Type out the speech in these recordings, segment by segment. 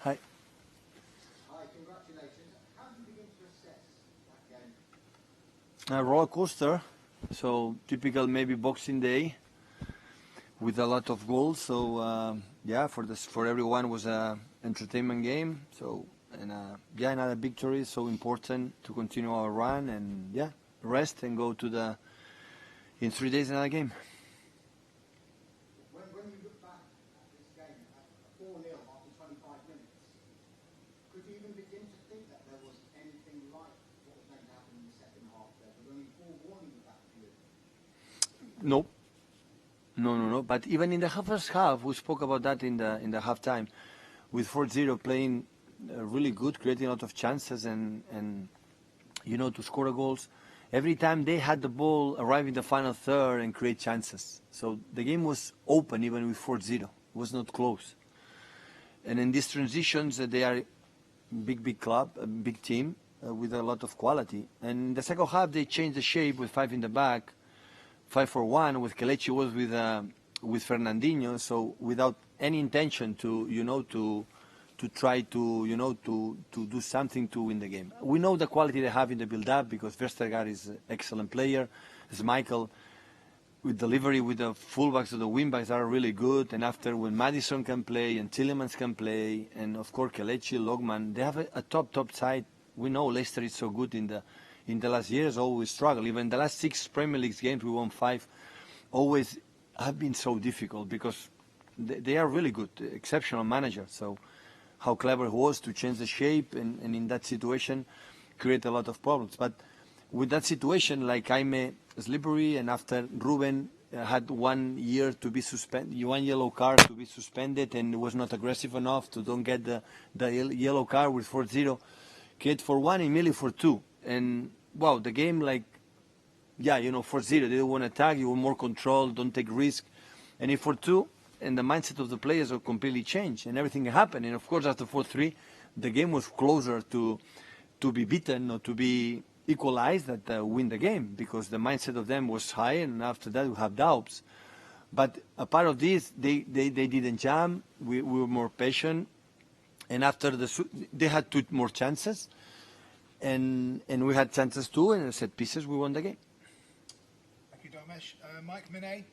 Hi. Hi, congratulations. How do you begin to assess that game? A roller coaster. So typical maybe Boxing Day with a lot of goals. So yeah, for everyone was a entertainment game. So and yeah, another victory. So important to continue our run and yeah, rest and go to the in 3 days another game. When you look back at this game at 4-0 after 25 minutes, could you even begin to think that there was anything like what was going to happen in the second half there? Was only forewarning of that for you? No, no. But even in the first half, we spoke about that in the halftime, with 4-0 playing really good, creating a lot of chances and to score goals. Every time they had the ball, arrive in the final third and create chances. So the game was open even with 4-0. It was not close. And in these transitions, they are big club, a big team with a lot of quality. And in the second half, they changed the shape with five in the back, 5-4-1 with Kelechi was with Fernandinho. So without any intention to try to do something to win the game. We know the quality they have in the build-up because Vestergaard is an excellent player. As Michael, with delivery with the fullbacks or the wingbacks are really good. And after when Madison can play and Tillemans can play, and of course Kelechi, Logman, they have a top side. We know Leicester is so good in the last years, always struggle. Even the last 6 Premier League games, we won 5, always have been so difficult because they are really good, exceptional managers. So how clever he was to change the shape and in that situation create a lot of problems. But with that situation, like Jaime slippery, and after Ruben had 1 year to be suspended, 1 yellow card to be suspended, and was not aggressive enough to don't get the yellow card with 4-0, create for 1, immediately for 2. And wow, the game 4-0, they don't want to attack, you want more control, don't take risk. And if for 2, and the mindset of the players will completely change, and everything happened. And of course, after 4-3, the game was closer to be beaten or to be equalized that win the game, because the mindset of them was high, and after that we have doubts. But a part of this, they didn't jam. We were more patient, and after they had 2 more chances, and we had chances too, and set pieces, we won the game. Thank you, Domesh. Mike Minay.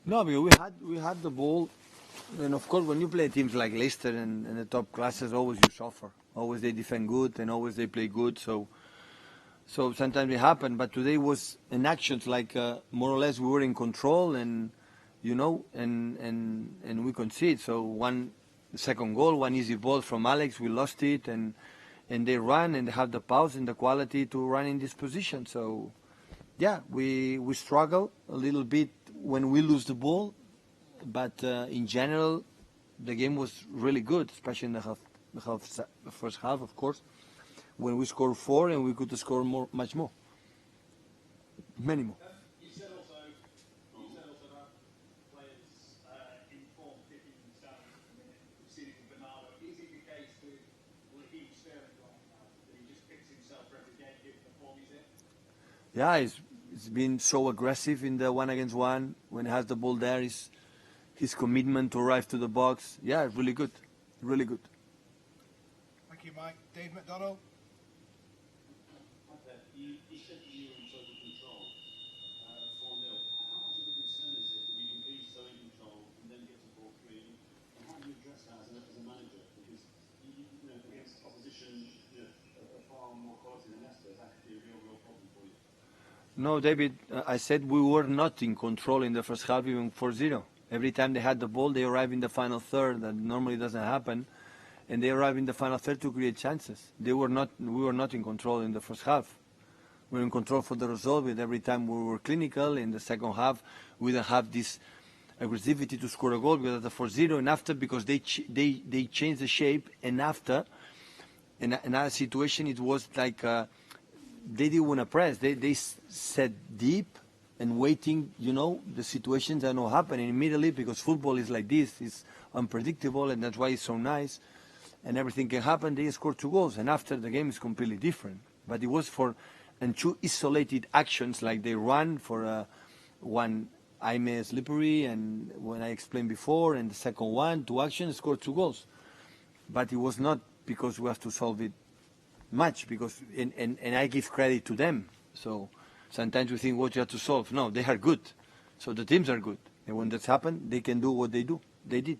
No, because we had the ball, and of course when you play teams like Leicester and the top classes, always you suffer. Always they defend good, and always they play good. So sometimes it happen, but today was in actions like more or less we were in control, and and we concede. So one second goal, one easy ball from Alex, we lost it, and they run and they have the pulse and the quality to run in this position. So yeah, we struggle a little bit when we lose the ball, but in general, the game was really good, especially in the first half, of course, when we scored 4 and we could score much more, many more. You said also that players in form picking themselves at the minute. We've seen it with Bernardo. Is it the case with Raheem Sterling right now that he just picks himself for every game given the form he's in? Yeah, it's been so aggressive in the 1-against-1 when he has the ball there. His commitment to arrive to the box. Yeah, really good, really good. Thank you, Mike. Dave McDonald. You said you were in total control at 4-0. How much of a concern is it that you can be so in control and then get to 4-3? And how do you address that as a manager? Because against opposition of far more quality than Leicester, that could be a real problem for you. No, David, I said we were not in control in the first half, even 4-0. Every time they had the ball, they arrive in the final third. That normally doesn't happen. And they arrive in the final third to create chances. We were not in control in the first half. We were in control for the result, but every time we were clinical. In the second half, we didn't have this aggressivity to score a goal because of the 4-0. And after, because they changed the shape, and after, in another situation, it was like they didn't want to press. They set deep, and waiting, the situations that not happening immediately, because football is like this, it's unpredictable, and that's why it's so nice, and everything can happen. They scored 2 goals, and after the game is completely different. But it was and 2 isolated actions, like they run for one Jaime slippery, and when I explained before, and the second one, 2 actions, scored 2 goals. But it was not because we have to solve it much, because and I give credit to them. So sometimes we think what you have to solve. No, they are good. So the teams are good. And when that's happened, they can do what they do. They did.